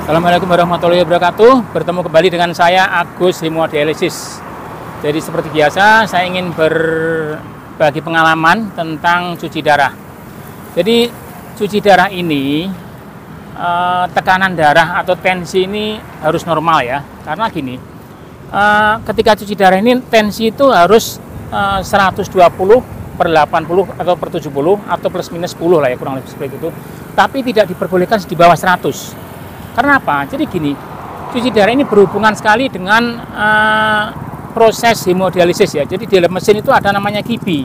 Assalamualaikum warahmatullahi wabarakatuh. Bertemu kembali dengan saya Agus Hemodialisis. Jadi seperti biasa saya ingin berbagi pengalaman tentang cuci darah. Jadi cuci darah ini tekanan darah atau tensi ini harus normal ya. Karena gini, ketika cuci darah ini tensi itu harus 120/80 atau per 70 atau plus minus 10 lah ya, kurang lebih seperti itu. Tapi tidak diperbolehkan di bawah 100. Karena apa? Jadi gini, cuci darah ini berhubungan sekali dengan proses hemodialisis ya. Jadi di dalam mesin itu ada namanya kibi.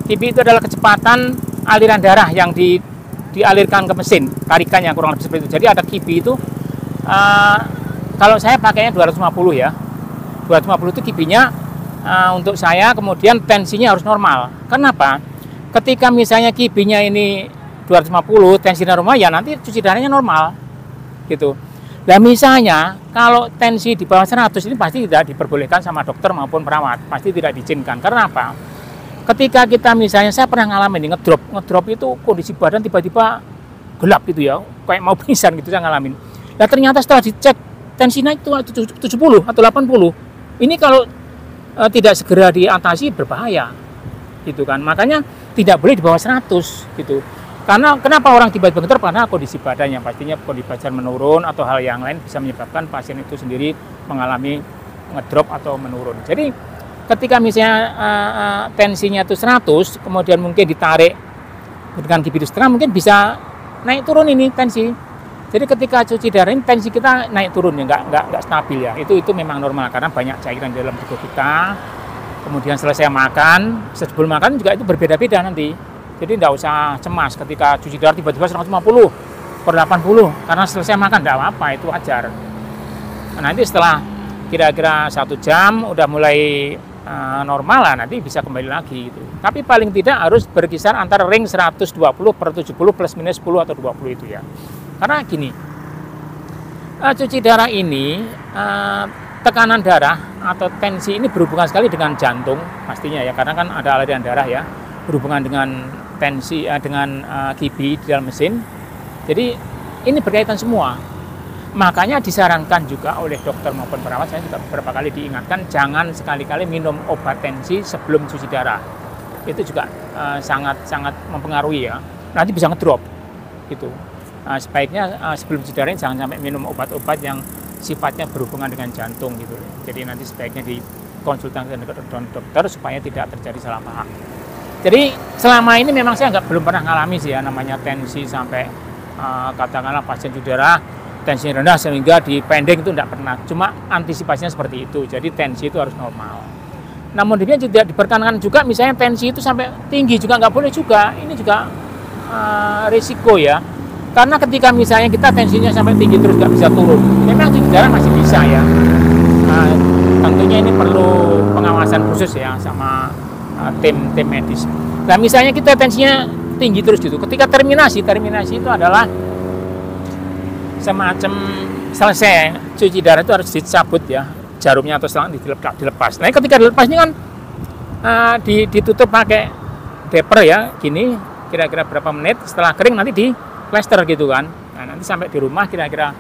Kibi itu adalah kecepatan aliran darah yang dialirkan ke mesin, tarikannya kurang lebih seperti itu. Jadi ada kibi itu, kalau saya pakainya 250 ya. 250 itu kibinya untuk saya, kemudian tensinya harus normal. Kenapa? Ketika misalnya kibinya ini 250, tensi normal, ya nanti cuci darahnya normal. Gitu. Nah misalnya kalau tensi di bawah 100 ini pasti tidak diperbolehkan sama dokter maupun perawat, pasti tidak diizinkan. Karena apa? Ketika kita misalnya, saya pernah ngalamin ngedrop itu kondisi badan tiba-tiba gelap gitu ya, kayak mau pingsan gitu saya ngalamin. Nah ternyata setelah dicek tensi naik itu 70 atau 80. Ini kalau tidak segera diatasi berbahaya gitu kan. Makanya tidak boleh di bawah 100 gitu. Karena kenapa orang tiba-tiba ngedrop? Karena kondisi badannya, pastinya kondisi badan menurun atau hal yang lain bisa menyebabkan pasien itu sendiri mengalami ngedrop atau menurun. Jadi ketika misalnya tensinya itu 100, kemudian mungkin ditarik dengan kibi setengah, mungkin bisa naik turun ini tensi. Jadi ketika cuci darah ini tensi kita naik turun ya, nggak stabil ya. Itu memang normal karena banyak cairan di dalam tubuh kita. Kemudian selesai makan, sebelum makan juga itu berbeda-beda nanti. Jadi tidak usah cemas ketika cuci darah tiba-tiba 150/80 karena selesai makan, tidak apa-apa, itu wajar. Nah, nanti setelah kira-kira 1 jam udah mulai normal lah, nanti bisa kembali lagi gitu. Tapi paling tidak harus berkisar antara ring 120/70 plus minus 10 atau 20 itu ya. Karena gini, cuci darah ini tekanan darah atau tensi ini berhubungan sekali dengan jantung pastinya ya, karena kan ada aliran darah ya, berhubungan dengan tensi dengan kibi di dalam mesin. Jadi ini berkaitan semua. Makanya disarankan juga oleh dokter maupun perawat, saya juga beberapa kali diingatkan jangan sekali-kali minum obat tensi sebelum cuci darah. Itu juga sangat mempengaruhi ya. Nanti bisa ngedrop gitu. Sebaiknya sebelum cuci darah jangan sampai minum obat-obat yang sifatnya berhubungan dengan jantung gitu. Jadi nanti sebaiknya dikonsultasikan dengan dokter supaya tidak terjadi salah paham. Jadi selama ini memang saya belum pernah ngalami sih ya namanya tensi sampai katakanlah pasien cuci darah tensi rendah sehingga dipending, itu tidak pernah. Cuma antisipasinya seperti itu. Jadi tensi itu harus normal. Namun demikian tidak dipertahankan juga misalnya tensi itu sampai tinggi juga nggak boleh juga. Ini juga risiko ya. Karena ketika misalnya kita tensinya sampai tinggi terus nggak bisa turun, memang cuci darah masih bisa ya. Tentunya ini perlu pengawasan khusus ya sama tim medis. Nah misalnya kita tensinya tinggi terus gitu, ketika terminasi itu adalah semacam selesai cuci darah itu harus dicabut ya jarumnya atau selang dilepas. Nah ketika dilepas ini kan ditutup pakai deper ya gini, kira-kira berapa menit setelah kering nanti di plester gitu kan. Nah nanti sampai di rumah kira-kira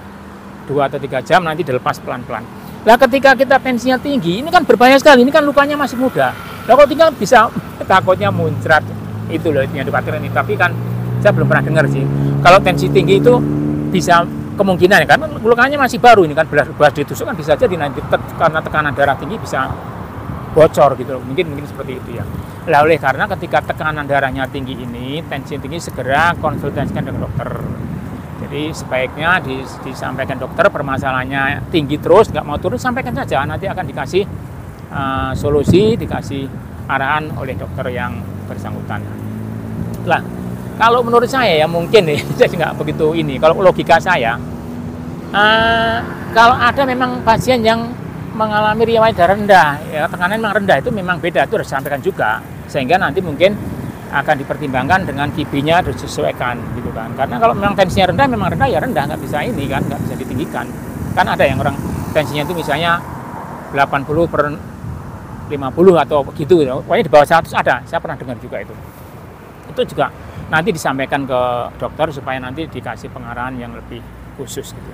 2 atau 3 jam nanti dilepas pelan-pelan. Nah ketika kita tensinya tinggi ini kan berbahaya sekali, ini kan lukanya masih muda. Nah kalau tinggal bisa takutnya muncrat, itu loh yang dikhawatirkan ini. Tapi kan saya belum pernah dengar sih kalau tensi tinggi itu bisa kemungkinan ya, karena lukanya masih baru ini kan, belas ditusuk kan bisa jadi nanti karena tekanan darah tinggi bisa bocor gitu loh. Mungkin seperti itu ya. Lah oleh karena ketika tekanan darahnya tinggi ini, tensi tinggi, segera konsultasikan dengan dokter. Jadi sebaiknya disampaikan dokter permasalahannya tinggi terus nggak mau turun, sampaikan saja, nanti akan dikasih solusi, dikasih arahan oleh dokter yang bersangkutan. Lah kalau menurut saya ya mungkin nih saya nggak begitu ini. Kalau logika saya, kalau ada memang pasien yang mengalami riwayat darah rendah, ya tekanan memang rendah, itu memang beda, itu harus disampaikan juga, sehingga nanti mungkin akan dipertimbangkan dengan kibinya disesuaikan gitu kan. Karena kalau memang tensinya rendah, memang rendah ya rendah, nggak bisa ini kan, nggak bisa ditinggikan. Kan ada yang orang tensinya itu misalnya 80/50 atau begitu, pokoknya di bawah 100 ada, saya pernah dengar juga itu. Itu juga nanti disampaikan ke dokter supaya nanti dikasih pengarahan yang lebih khusus gitu.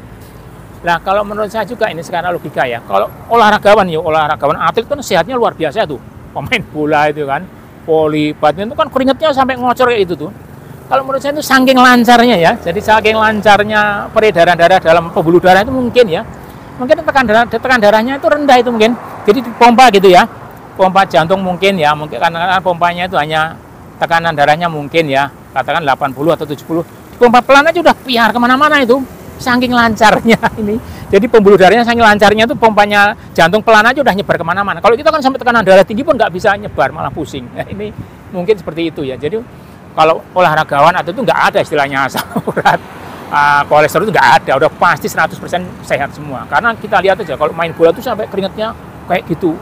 Nah, kalau menurut saya juga ini sekarang logika ya. Kalau olahragawan atlet kan sehatnya luar biasa tuh. Pemain bola itu kan, voli, badminton itu kan keringetnya sampai ngocor kayak itu tuh. Kalau menurut saya itu saking lancarnya ya. Jadi saking lancarnya peredaran darah dalam pembuluh darah itu mungkin ya. Mungkin tekan darahnya itu rendah itu mungkin. Jadi dipompa gitu ya. Pompa jantung mungkin ya. Mungkin karena pompanya itu hanya tekanan darahnya mungkin ya. Katakan 80 atau 70. Pompa pelan aja udah piar kemana-mana itu. Saking lancarnya ini. Jadi pembuluh darahnya saking lancarnya itu pompanya jantung pelan aja udah nyebar kemana-mana. Kalau kita kan sampai tekanan darah tinggi pun nggak bisa nyebar, malah pusing. Nah, ini mungkin seperti itu ya. Jadi kalau olahragawan atau itu nggak ada istilahnya asam urat, kolesterol itu nggak ada. Udah pasti 100% sehat semua. Karena kita lihat aja kalau main bola itu sampai keringetnya kayak gitu.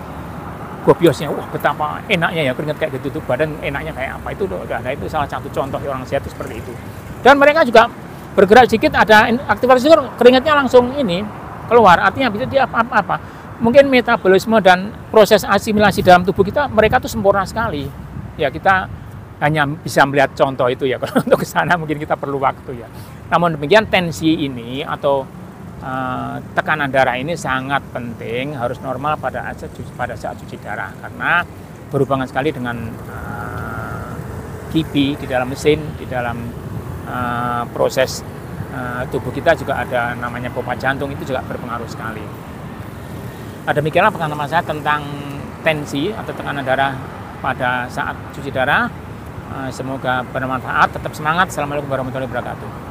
Gobiosnya, wah betapa enaknya ya keringet kayak gitu tuh, badan enaknya kayak apa itu udah ada. Itu salah satu contoh orang sehat itu seperti itu. Dan mereka juga bergerak sedikit ada aktivitas itu keringatnya langsung ini keluar, artinya bisa dia apa mungkin metabolisme dan proses asimilasi dalam tubuh kita mereka tuh sempurna sekali ya. Kita hanya bisa melihat contoh itu ya. Kalau untuk ke sana mungkin kita perlu waktu ya. Namun demikian tensi ini atau tekanan darah ini sangat penting, harus normal pada saat cuci darah karena berhubungan sekali dengan kipi di dalam mesin, di dalam proses tubuh kita juga ada namanya pompa jantung, itu juga berpengaruh sekali. Demikianlah pengalaman saya tentang tensi atau tekanan darah pada saat cuci darah. Semoga bermanfaat, tetap semangat. Assalamualaikum warahmatullahi wabarakatuh.